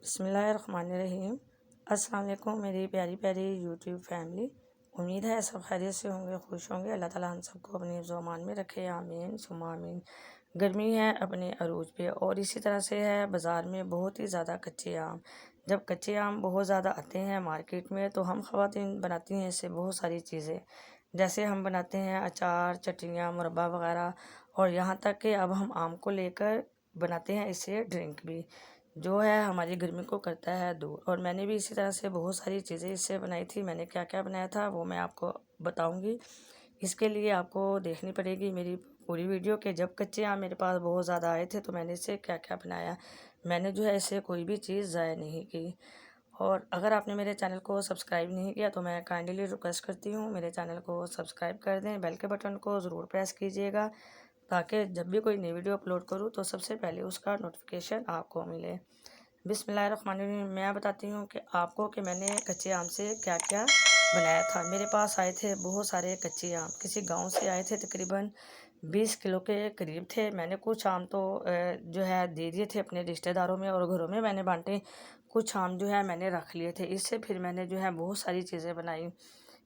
बिस्मिल्लाहिर्रहमानिर्रहीम। अस्सलाम वालेकुम मेरी प्यारी प्यारी यूट्यूब फैमिली। उम्मीद है सब खैरियत से होंगे, खुश होंगे। अल्लाह ताला हम सबको अपने ज़ुबान में रखे, आमीन सुम्मा आमीन। गर्मी है अपने अरूज पे, और इसी तरह से है बाज़ार में बहुत ही ज़्यादा कच्चे आम। जब कच्चे आम बहुत ज़्यादा आते हैं मार्केट में तो हम ख़वातीन बनाती हैं इससे बहुत सारी चीज़ें, जैसे हम बनाते हैं अचार, चटनियाँ, मुरब्बा वगैरह। और यहाँ तक कि अब हम आम को लेकर बनाते हैं इससे ड्रिंक भी, जो है हमारी गर्मी को करता है दूर। और मैंने भी इसी तरह से बहुत सारी चीज़ें इससे बनाई थी। मैंने क्या क्या बनाया था वो मैं आपको बताऊंगी। इसके लिए आपको देखनी पड़ेगी मेरी पूरी वीडियो के जब कच्चे आम मेरे पास बहुत ज़्यादा आए थे तो मैंने इससे क्या क्या बनाया। मैंने जो है इससे कोई भी चीज़ ज़ाया नहीं की। और अगर आपने मेरे चैनल को सब्सक्राइब नहीं किया तो मैं काइंडली रिक्वेस्ट करती हूँ मेरे चैनल को सब्सक्राइब कर दें, बेल के बटन को ज़रूर प्रेस कीजिएगा, ताकि जब भी कोई नई वीडियो अपलोड करूँ तो सबसे पहले उसका नोटिफिकेशन आपको मिले। बिस्मिल्लाहिर्रहमानिर्रहीम। मैं बताती हूँ कि आपको कि मैंने कच्चे आम से क्या क्या बनाया था। मेरे पास आए थे बहुत सारे कच्चे आम, किसी गांव से आए थे, तकरीबन 20 किलो के करीब थे। मैंने कुछ आम तो जो है दे दिए थे अपने रिश्तेदारों में और घरों में मैंने बांटे। कुछ आम जो है मैंने रख लिए थे। इससे फिर मैंने जो है बहुत सारी चीज़ें बनाई।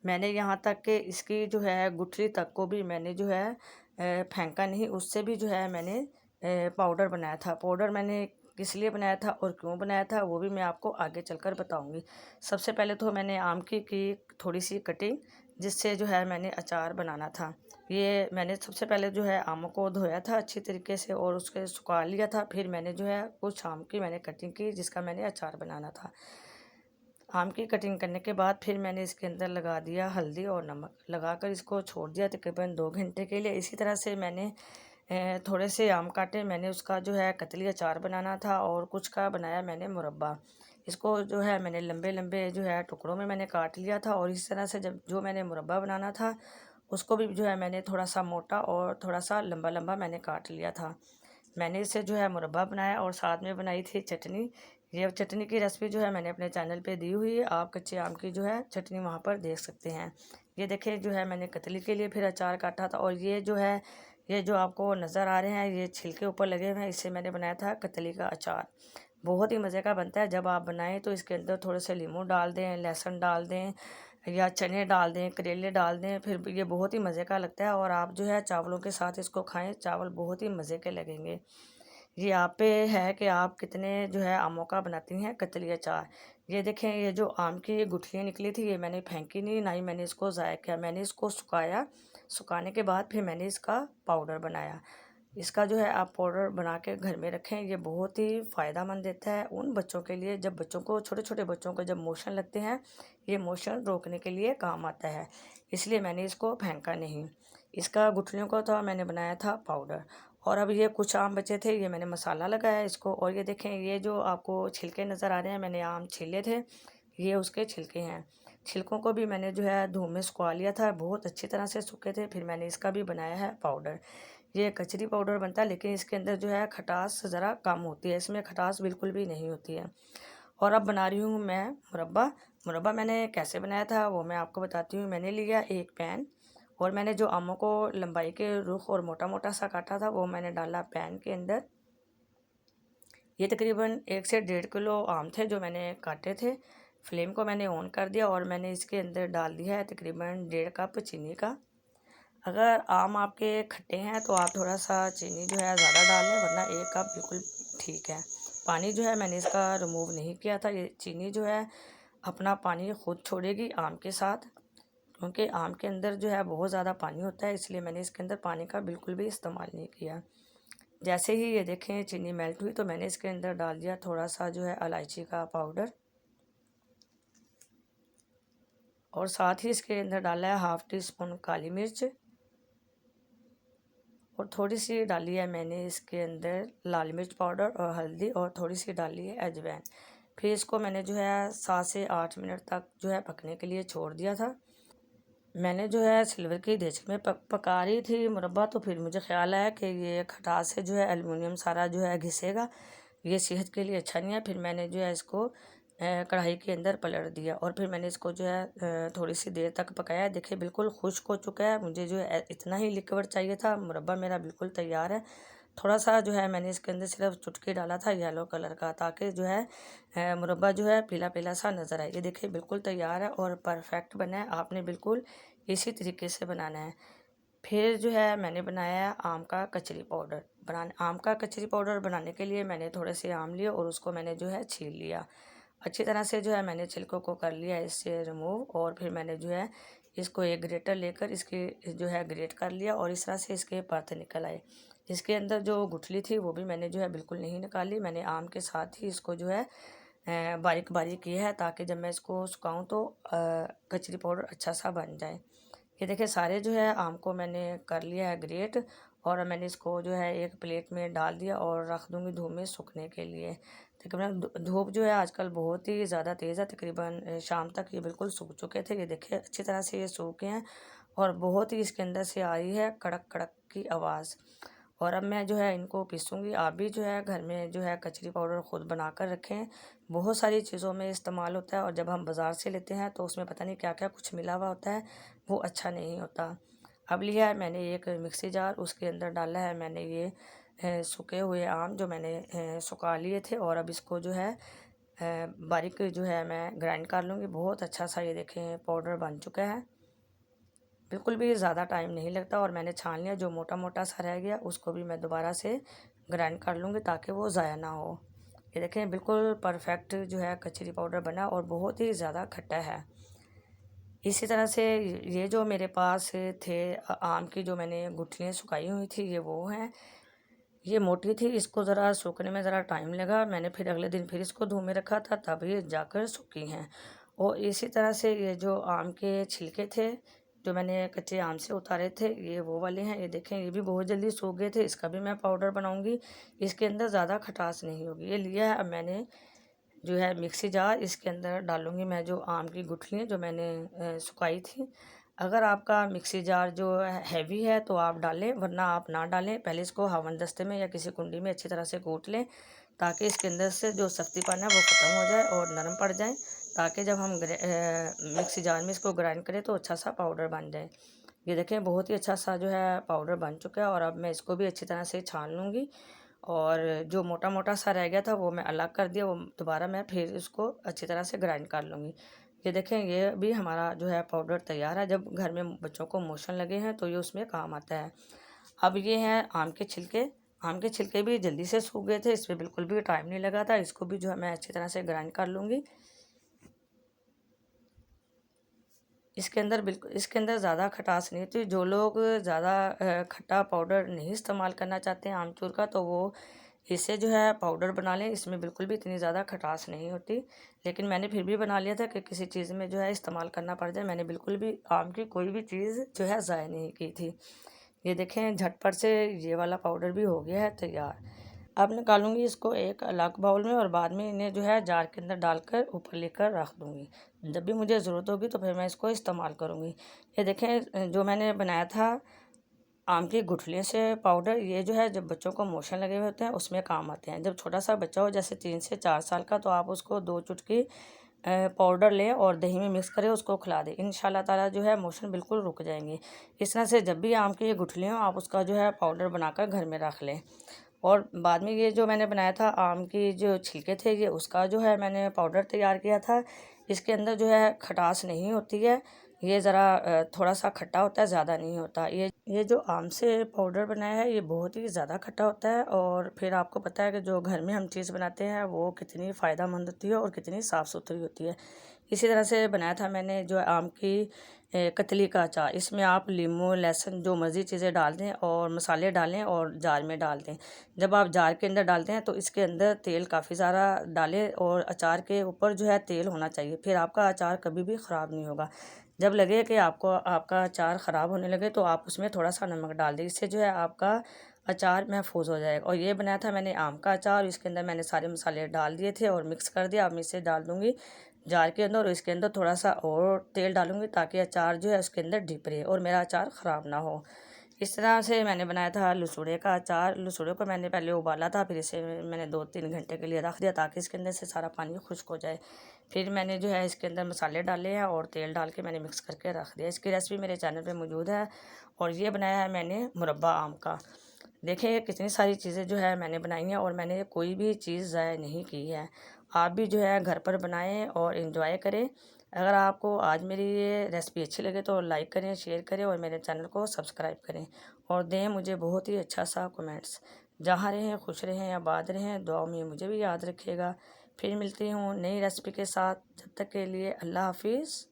मैंने यहाँ तक कि इसकी जो है गुठली तक को भी मैंने जो है फेंका नहीं, उससे भी जो है मैंने पाउडर बनाया था। पाउडर मैंने किस लिए बनाया था और क्यों बनाया था वो भी मैं आपको आगे चलकर बताऊंगी। सबसे पहले तो मैंने आम की थोड़ी सी कटिंग, जिससे जो है मैंने अचार बनाना था। ये मैंने सबसे पहले जो है आमों को धोया था अच्छी तरीके से और उसके सुखा लिया था। फिर मैंने जो है कुछ आम की मैंने कटिंग की जिसका मैंने अचार बनाना था। आम की कटिंग करने के बाद फिर मैंने इसके अंदर लगा दिया हल्दी और नमक, लगाकर इसको छोड़ दिया तकरीबन 2 घंटे के लिए। इसी तरह से मैंने थोड़े से आम काटे, मैंने उसका जो है कतली अचार बनाना था और कुछ का बनाया मैंने मुरब्बा। इसको जो है मैंने लंबे लंबे जो है टुकड़ों में मैंने काट लिया था। और इस तरह से जब जो मैंने मुरब्बा बनाना था उसको भी जो है मैंने थोड़ा सा मोटा और थोड़ा सा लंबा लंबा मैंने काट लिया था। मैंने इससे जो है मुरब्बा बनाया और साथ में बनाई थी चटनी। ये चटनी की रेसिपी जो है मैंने अपने चैनल पे दी हुई है, आप कच्चे आम की जो है चटनी वहाँ पर देख सकते हैं। ये देखिए जो है मैंने कतली के लिए फिर अचार काटा था। और ये जो है ये जो आपको नज़र आ रहे हैं ये छिलके ऊपर लगे हुए हैं, इससे मैंने बनाया था कतली का अचार। बहुत ही मज़े का बनता है। जब आप बनाएं तो इसके अंदर थोड़े से नींबू डाल दें, लहसुन डाल दें या चने डाल दें, करेले डाल दें, फिर ये बहुत ही मज़े का लगता है। और आप जो है चावलों के साथ इसको खाएं, चावल बहुत ही मज़े के लगेंगे। ये आप पे है कि आप कितने जो है आमों का बनाती हैं कतली अचार। ये देखें ये जो आम की ये गुठलियाँ निकली थी ये मैंने फेंकी नहीं, ना ही मैंने इसको ज़ाया किया। मैंने इसको सुखाया, सुखाने के बाद फिर मैंने इसका पाउडर बनाया। इसका जो है आप पाउडर बना के घर में रखें, ये बहुत ही फ़ायदेमंद देता है उन बच्चों के लिए जब बच्चों को, छोटे छोटे बच्चों को जब मोशन लगते हैं, ये मोशन रोकने के लिए काम आता है। इसलिए मैंने इसको फेंका नहीं। इसका गुठलियों का तो मैंने बनाया था पाउडर। और अब ये कुछ आम बचे थे, ये मैंने मसाला लगाया इसको। और ये देखें ये जो आपको छिलके नज़र आ रहे हैं, मैंने आम छीले थे, ये उसके छिलके हैं। छिलकों को भी मैंने जो है धूप में सुखा लिया था, बहुत अच्छी तरह से सूखे थे। फिर मैंने इसका भी बनाया है पाउडर। ये कचरी पाउडर बनता है, लेकिन इसके अंदर जो है खटास ज़रा कम होती है, इसमें खटास बिल्कुल भी नहीं होती है। और अब बना रही हूँ मैं मुरब्बा। मुरब्बा मैंने कैसे बनाया था वो मैं आपको बताती हूँ। मैंने लिया एक पैन और मैंने जो आमों को लंबाई के रुख और मोटा मोटा सा काटा था वो मैंने डाला पैन के अंदर। ये तकरीबन 1 से 1.5 किलो आम थे जो मैंने काटे थे। फ्लेम को मैंने ऑन कर दिया और मैंने इसके अंदर डाल दिया है तकरीबन 1.5 कप चीनी का। अगर आम आपके खट्टे हैं तो आप थोड़ा सा चीनी जो है ज़्यादा डाल लें, वरना 1 कप बिल्कुल ठीक है। पानी जो है मैंने इसका रिमूव नहीं किया था। ये चीनी जो है अपना पानी खुद छोड़ेगी आम के साथ, क्योंकि आम के अंदर जो है बहुत ज़्यादा पानी होता है, इसलिए मैंने इसके अंदर पानी का बिल्कुल भी इस्तेमाल नहीं किया। जैसे ही ये देखें चीनी मेल्ट हुई तो मैंने इसके अंदर डाल दिया थोड़ा सा जो है इलायची का पाउडर, और साथ ही इसके अंदर डाला है हाफ़ टी स्पून काली मिर्च, और थोड़ी सी डाली है मैंने इसके अंदर लाल मिर्च पाउडर और हल्दी, और थोड़ी सी डाली है अजवाइन। फिर इसको मैंने जो है 7 से 8 मिनट तक जो है पकने के लिए छोड़ दिया था। मैंने जो है सिल्वर की देचकी में पका रही थी मुरब्बा, तो फिर मुझे ख्याल आया कि ये खटास से जो है एल्युमिनियम सारा जो है घिसेगा, ये सेहत के लिए अच्छा नहीं है। फिर मैंने जो है इसको कढ़ाई के अंदर पलट दिया और फिर मैंने इसको जो है थोड़ी सी देर तक पकाया। देखिए बिल्कुल खुश्क हो चुका है, मुझे जो है इतना ही लिक्विड चाहिए था। मुरब्बा मेरा बिल्कुल तैयार है। थोड़ा सा जो है मैंने इसके अंदर सिर्फ चुटकी डाला था येलो कलर का, ताकि जो है मुरब्बा जो है पीला पीला सा नज़र आए। ये देखिए बिल्कुल तैयार है और परफेक्ट बना है। आपने बिल्कुल इसी तरीके से बनाना है। फिर जो है मैंने बनाया है आम का कचरी पाउडर। आम का कचरी पाउडर बनाने के लिए मैंने थोड़े से आम लिए और उसको मैंने जो है छील लिया। अच्छी तरह से जो है मैंने छिलकों को कर लिया इससे रिमूव, और फिर मैंने जो है इसको एक ग्रेटर लेकर इसके जो है ग्रेट कर लिया, और इस तरह से इसके परत निकल आए। इसके अंदर जो गुठली थी वो भी मैंने जो है बिल्कुल नहीं निकाली। मैंने आम के साथ ही इसको जो है बारीक बारीक किया है, ताकि जब मैं इसको सुखाऊं तो कचरी पाउडर अच्छा सा बन जाए। ये देखिए सारे जो है आम को मैंने कर लिया है ग्रेट, और मैंने इसको जो है एक प्लेट में डाल दिया और रख दूँगी धूप में सूखने के लिए। तकरीबन धूप जो है आजकल बहुत ही ज़्यादा तेज़ है। तकरीबन शाम तक ये बिल्कुल सूख चुके थे। ये देखिए अच्छी तरह से ये सूख गए हैं, और बहुत ही इसके अंदर से आ रही है कड़क कड़क की आवाज़। और अब मैं जो है इनको पीसूँगी। आप भी जो है घर में जो है कचरी पाउडर ख़ुद बना कर रखें। बहुत सारी चीज़ों में इस्तेमाल होता है, और जब हम बाज़ार से लेते हैं तो उसमें पता नहीं क्या क्या कुछ मिला हुआ होता है, वो अच्छा नहीं होता। अब लिया है मैंने एक मिक्सी जार, उसके अंदर डाला है मैंने ये सूखे हुए आम जो मैंने सुखा लिए थे, और अब इसको जो है बारीक जो है मैं ग्राइंड कर लूँगी। बहुत अच्छा सा ये देखें पाउडर बन चुका है। बिल्कुल भी ज़्यादा टाइम नहीं लगता, और मैंने छान लिया। जो मोटा मोटा सा रह गया उसको भी मैं दोबारा से ग्राइंड कर लूँगी, ताकि वो ज़ाया ना हो। ये देखें बिल्कुल परफेक्ट जो है कचरी पाउडर बना, और बहुत ही ज़्यादा खट्टा है। इसी तरह से ये जो मेरे पास थे आम की जो मैंने गुठलियाँ सुखाई हुई थी, ये वो हैं। ये मोटी थी, इसको ज़रा सूखने में ज़रा टाइम लगा। मैंने फिर अगले दिन फिर इसको धूप में रखा था, तब ये जाकर सूखी हैं। और इसी तरह से ये जो आम के छिलके थे जो मैंने कच्चे आम से उतारे थे, ये वो वाले हैं। ये देखें ये भी बहुत जल्दी सूख गए थे। इसका भी मैं पाउडर बनाऊंगी। इसके अंदर ज़्यादा खटास नहीं होगी। ये लिया है अब मैंने जो है मिक्सी जार, इसके अंदर डालूंगी मैं जो आम की गुठलियाँ जो मैंने सुखाई थी। अगर आपका मिक्सी जार जो हैवी है तो आप डालें, वरना आप ना डालें। पहले इसको हवन दस्ते में या किसी कुंडी में अच्छी तरह से कूट लें, ताकि इसके अंदर से जो सख्तीपन है वो ख़त्म हो जाए और नरम पड़ जाए, ताकि जब हम मिक्सी जार में इसको ग्राइंड करें तो अच्छा सा पाउडर बन जाए। ये देखें बहुत ही अच्छा सा जो है पाउडर बन चुका है, और अब मैं इसको भी अच्छी तरह से छान लूँगी। और जो मोटा मोटा सा रह गया था वो मैं अलग कर दिया। वो दोबारा मैं फिर इसको अच्छी तरह से ग्राइंड कर लूँगी। ये देखें ये भी हमारा जो है पाउडर तैयार है। जब घर में बच्चों को मोशन लगे हैं तो ये उसमें काम आता है। अब ये हैं आम के छिलके। आम के छिलके भी जल्दी से सूख गए थे, इसमें बिल्कुल भी टाइम नहीं लगा था। इसको भी जो है मैं अच्छी तरह से ग्राइंड कर लूँगी। इसके अंदर ज़्यादा खटास नहीं होती। जो लोग ज़्यादा खट्टा पाउडर नहीं इस्तेमाल करना चाहते हैं आमचूर का, तो वो इससे जो है पाउडर बना लें। इसमें बिल्कुल भी इतनी ज़्यादा खटास नहीं होती। लेकिन मैंने फिर भी बना लिया था कि किसी चीज़ में जो है इस्तेमाल करना पड़ जाए। मैंने बिल्कुल भी आम की कोई भी चीज़ जो है ज़ाया नहीं की थी। ये देखें झटपट से ये वाला पाउडर भी हो गया है तैयार। अब निकालूंगी इसको एक अलग बाउल में, और बाद में इन्हें जो है जार के अंदर डालकर ऊपर लेकर रख दूंगी। जब भी मुझे ज़रूरत होगी तो फिर मैं इसको इस्तेमाल करूंगी। ये देखें जो मैंने बनाया था आम की गुठलियों से पाउडर, ये जो है जब बच्चों को मोशन लगे हुए होते हैं उसमें काम आते हैं। जब छोटा सा बच्चा हो जैसे 3 से 4 साल का, तो आप उसको 2 चुटकी पाउडर लें और दही में मिक्स करें, उसको खिला दें। इंशाल्लाह ताला जो है मोशन बिल्कुल रुक जाएंगे। इस तरह से जब भी आम की ये गुठलियाँ आप उसका जो है पाउडर बनाकर घर में रख लें। और बाद में ये जो मैंने बनाया था आम की जो छिलके थे, ये उसका जो है मैंने पाउडर तैयार किया था। इसके अंदर जो है खटास नहीं होती है। ये ज़रा थोड़ा सा खट्टा होता है, ज़्यादा नहीं होता। ये जो आम से पाउडर बनाया है ये बहुत ही ज़्यादा खट्टा होता है। और फिर आपको पता है कि जो घर में हम चीज़ बनाते हैं वो कितनी फ़ायदेमंद होती है और कितनी साफ़ सुथरी होती है। इसी तरह से बनाया था मैंने जो आम की कतली का अचार। इसमें आप लीमू लहसुन जो मर्ज़ी चीज़ें डाल दें और मसाले डालें और जार में डाल दें। जब आप जार के अंदर डालते हैं तो इसके अंदर तेल काफ़ी ज़्यादा डालें, और अचार के ऊपर जो है तेल होना चाहिए। फिर आपका अचार कभी भी ख़राब नहीं होगा। जब लगे कि आपका अचार ख़राब होने लगे तो आप उसमें थोड़ा सा नमक डाल दें। इससे जो है आपका अचार महफूज हो जाएगा। और ये बनाया था मैंने आम का अचार। इसके अंदर मैंने सारे मसाले डाल दिए थे और मिक्स कर दिया। अब मैं इसे डाल दूँगी जार के अंदर, और इसके अंदर थोड़ा सा और तेल डालूँगी, ताकि अचार जो है उसके अंदर डिप रहे और मेरा अचार ख़राब ना हो। इस तरह से मैंने बनाया था लसूड़े का अचार। लसूड़े को मैंने पहले उबाला था, फिर इसे मैंने 2-3 घंटे के लिए रख दिया, ताकि इसके अंदर से सारा पानी खुश्क हो जाए। फिर मैंने जो है इसके अंदर मसाले डाले हैं और तेल डाल के मैंने मिक्स करके रख दिया। इसकी रेसिपी मेरे चैनल पे मौजूद है। और ये बनाया है मैंने मुरब्बा आम का। देखें कितनी सारी चीज़ें जो है मैंने बनाई हैं और मैंने कोई भी चीज़ ज़ाया नहीं की है। आप भी जो है घर पर बनाएं और इन्जॉय करें। अगर आपको आज मेरी ये रेसिपी अच्छी लगे तो लाइक करें, शेयर करें और मेरे चैनल को सब्सक्राइब करें और दें मुझे बहुत ही अच्छा सा कमेंट्स। जहाँ रहें खुश रहें, आबाद रहें, दुआ में मुझे भी याद रखिएगा। फिर मिलती हूँ नई रेसिपी के साथ। जब तक के लिए अल्लाह हाफिज़।